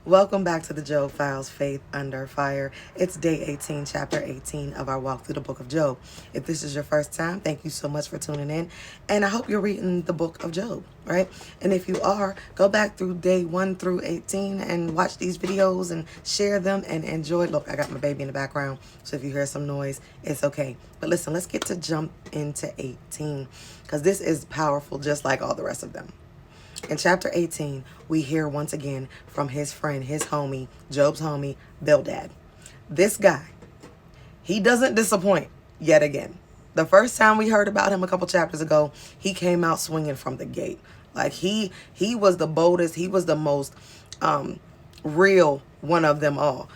Welcome back to the Job Files, Faith Under Fire. It's day 18, chapter 18 of our walk through the book of Job. If this is your first time, thank you so much for tuning in. And I hope you're reading the book of Job, right? And if you are, go back through day 1 through 18 and watch these videos and share them and enjoy. Look, I got my baby in the background, so if you hear some noise, it's okay. But listen, let's get to jump into 18 because this is powerful just like all the rest of them. In chapter 18, we hear once again from his friend, his homie, Job's homie, Bildad. This guy, he doesn't disappoint yet again. The first time we heard about him a couple chapters ago, he came out swinging from the gate. Like he was the boldest, he was the most real one of them all.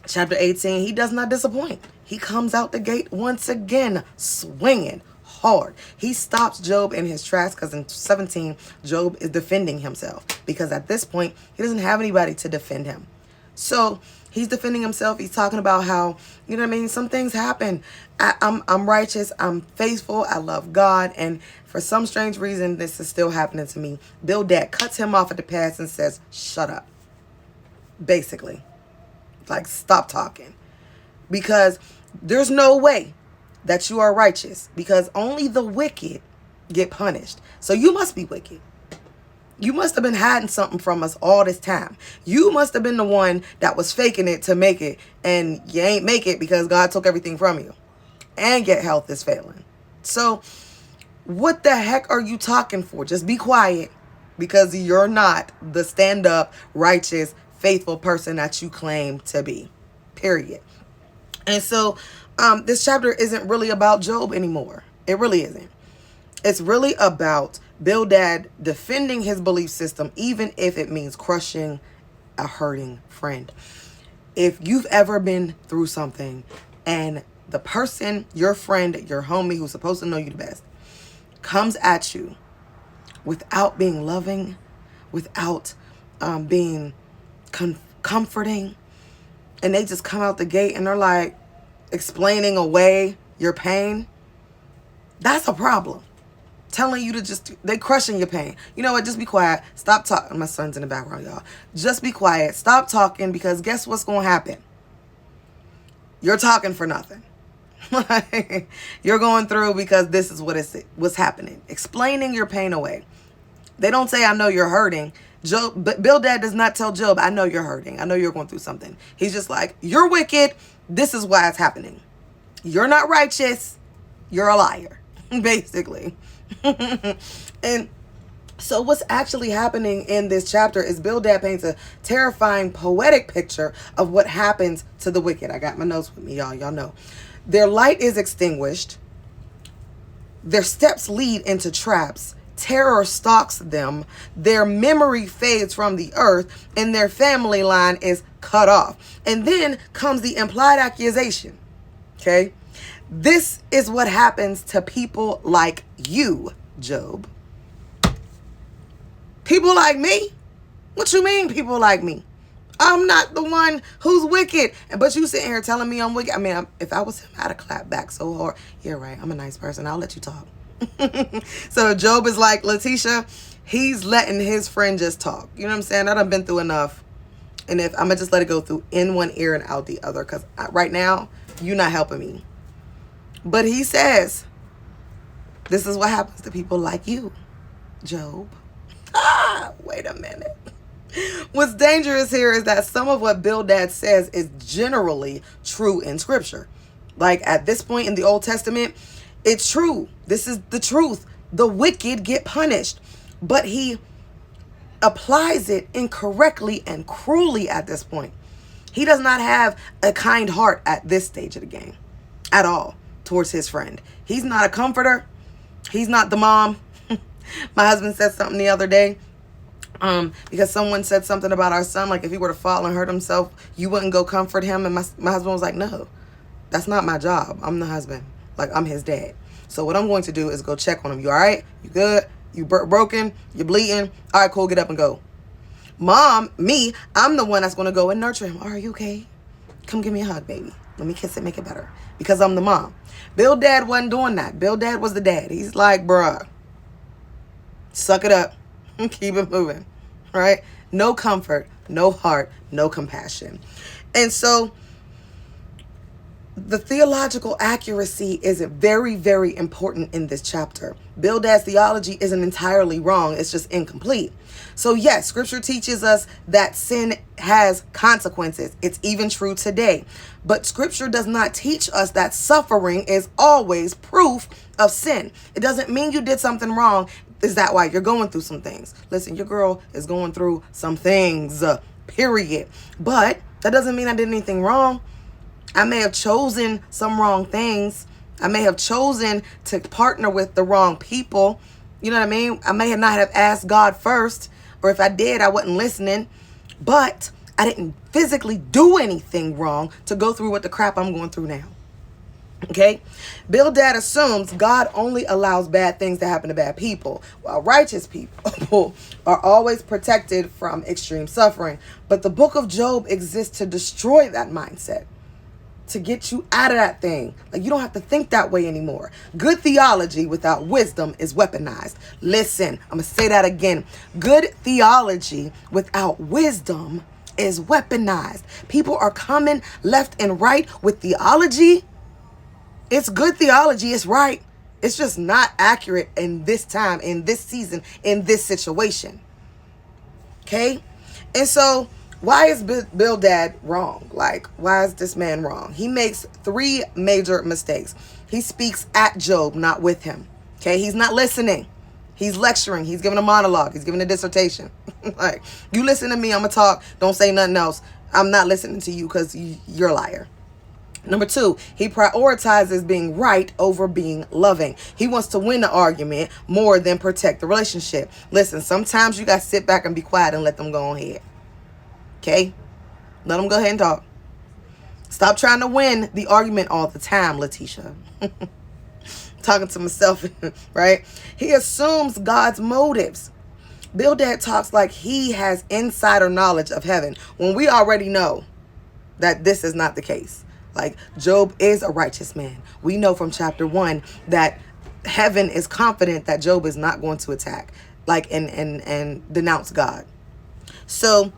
Chapter 18, he does not disappoint. He comes out the gate once again swinging hard. He stops Job in his tracks because in 17, Job is defending himself because at this point, he doesn't have anybody to defend him. So he's defending himself. He's talking about how, you know what I mean? Some things happen. I'm righteous. I'm faithful. I love God. And for some strange reason, this is still happening to me. Bildad cuts him off at the pass and says, shut up. Basically, like, stop talking because there's no way that you are righteous because only the wicked get punished. So you must be wicked. You must have been hiding something from us all this time. You must have been the one that was faking it to make it, and you ain't make it because God took everything from you and your health is failing. So what the heck are you talking for? Just be quiet because you're not the stand-up, righteous, faithful person that you claim to be. Period. And so this chapter isn't really about Job anymore. It really isn't. It's really about Bildad defending his belief system, even if it means crushing a hurting friend. If you've ever been through something and the person, your friend, your homie who's supposed to know you the best, comes at you without being loving, without being comforting, and they just come out the gate and they're like, explaining away your pain, that's a problem. Telling you to they crushing your pain. You know what? Just be quiet. Stop talking. My son's in the background, y'all. Just be quiet. Stop talking because guess what's going to happen? You're talking for nothing. You're going through because this is what's happening. Explaining your pain away. They don't say, I know you're hurting. But Bildad does not tell Job, I know you're hurting. I know you're going through something. He's just like, you're wicked. This is why it's happening. You're not righteous. You're a liar, basically. And so what's actually happening in this chapter is Bildad paints a terrifying poetic picture of what happens to the wicked. I got my notes with me, y'all. Y'all know. Their light is extinguished. Their steps lead into traps. Terror stalks them. Their memory fades from the earth, and their family line is cut off. And then comes the implied accusation. Okay? This is what happens to people like you, Job. People like me? What you mean, people like me? I'm not the one who's wicked. But you sitting here telling me I'm wicked. I mean, if I was him, I'd have clapped back so hard. Yeah, right. I'm a nice person. I'll let you talk. So Job is like, Letitia, he's letting his friend just talk. You know what I'm saying? I done been through enough. And if I'm going to just let it go through in one ear and out the other. Because right now, you're not helping me. But he says, this is what happens to people like you, Job. Wait a minute. What's dangerous here is that some of what Bildad says is generally true in scripture. Like at this point in the Old Testament, it's true. This is the truth. The wicked get punished. But he applies it incorrectly and cruelly at this point. He does not have a kind heart at this stage of the game at all towards his friend. He's not a comforter. He's not the mom. My husband said something the other day because someone said something about our son, like if he were to fall and hurt himself, you wouldn't go comfort him. And my husband was like, no, that's not my job. I'm the husband. Like, I'm his dad. So what I'm going to do is go check on him. You all right? You good? You broken? You bleeding? All right, cool. Get up and go. Mom, me, I'm the one that's going to go and nurture him. Are you okay? Come give me a hug, baby. Let me kiss it, make it better. Because I'm the mom. Bildad wasn't doing that. Bildad was the dad. He's like, bruh, suck it up. Keep it moving. Right? no comfort, no heart, no compassion. And so the theological accuracy is very, very important in this chapter. Bildad's theology isn't entirely wrong. It's just incomplete. So yes, scripture teaches us that sin has consequences. It's even true today. But scripture does not teach us that suffering is always proof of sin. It doesn't mean you did something wrong. Is that why you're going through some things? Listen, your girl is going through some things, period. But that doesn't mean I did anything wrong. I may have chosen some wrong things. I may have chosen to partner with the wrong people. You know what I mean? I may not have asked God first, or if I did, I wasn't listening. But I didn't physically do anything wrong to go through what the crap I'm going through now. Okay? Bildad assumes God only allows bad things to happen to bad people, while righteous people are always protected from extreme suffering. But the book of Job exists to destroy that mindset, to get you out of that thing. Like, you don't have to think that way anymore. Good theology without wisdom is weaponized. Listen, I'm going to say that again. Good theology without wisdom is weaponized. People are coming left and right with theology. It's good theology. It's right. It's just not accurate in this time, in this season, in this situation. Okay? And so, why is Bildad wrong? Like, why is this man wrong? He makes 3 major mistakes. He speaks at Job, not with him. Okay, he's not listening. He's lecturing. He's giving a monologue. He's giving a dissertation. Like, you listen to me, I'm going to talk. Don't say nothing else. I'm not listening to you because you're a liar. Number 2, he prioritizes being right over being loving. He wants to win the argument more than protect the relationship. Listen, sometimes you got to sit back and be quiet and let them go ahead. Okay? Let them go ahead and talk. Stop trying to win the argument all the time, Letitia. Talking to myself, right? He assumes God's motives. Bildad talks like he has insider knowledge of heaven when we already know that this is not the case. Like, Job is a righteous man. We know from chapter 1 that heaven is confident that Job is not going to attack, like, and denounce God. So,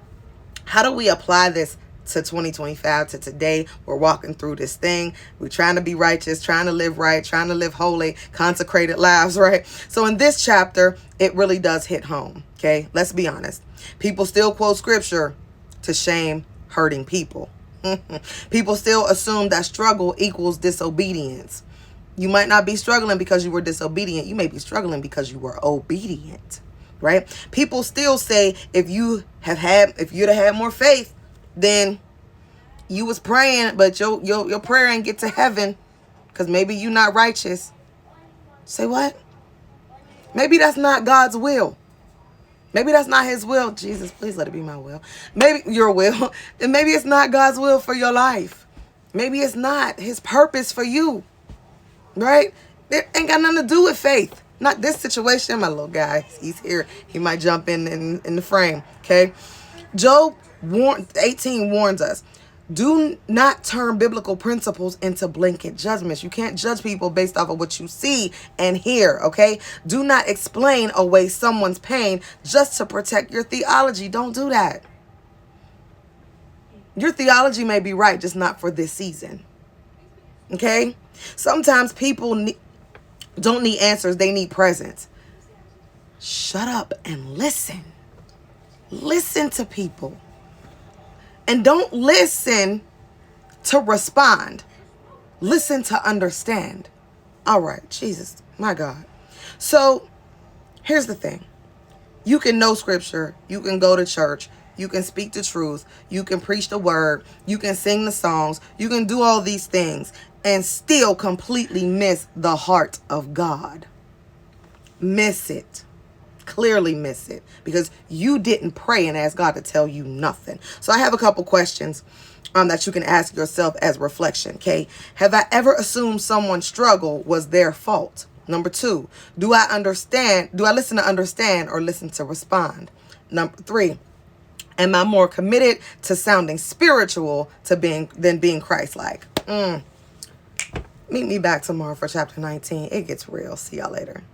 how do we apply this to 2025, to today? We're walking through this thing. We're trying to be righteous, trying to live right, trying to live holy, consecrated lives, right? So in this chapter, it really does hit home, okay? Let's be honest. People still quote scripture to shame hurting people. People still assume that struggle equals disobedience. You might not be struggling because you were disobedient. You may be struggling because you were obedient. Right? People still say if you'd have had more faith, then you was praying, but your prayer ain't get to heaven because maybe you're not righteous. Say what? Maybe that's not God's will. Maybe that's not his will. Jesus, please let it be my will. Maybe your will. And maybe it's not God's will for your life. Maybe it's not his purpose for you. Right? It ain't got nothing to do with faith. Not this situation, my little guy. He's here. He might jump in the frame. Okay. Job 18 warns us. Do not turn biblical principles into blanket judgments. You can't judge people based off of what you see and hear. Okay. Do not explain away someone's pain just to protect your theology. Don't do that. Your theology may be right, just not for this season. Okay. Sometimes people don't need answers. They need presence. Shut up and listen. Listen to people. And don't listen to respond. Listen to understand. All right. Jesus, my God. So here's the thing. You can know scripture. You can go to church. You can speak the truth. You can preach the word. You can sing the songs. You can do all these things and still completely miss the heart of God. Miss it. Clearly miss it because you didn't pray and ask God to tell you nothing. So I have a couple questions that you can ask yourself as reflection. Okay. Have I ever assumed someone's struggle was their fault? Number 2, do I listen to understand or listen to respond? Number 3, am I more committed to sounding spiritual than being Christ-like? Meet me back tomorrow for chapter 19. It gets real. See y'all later.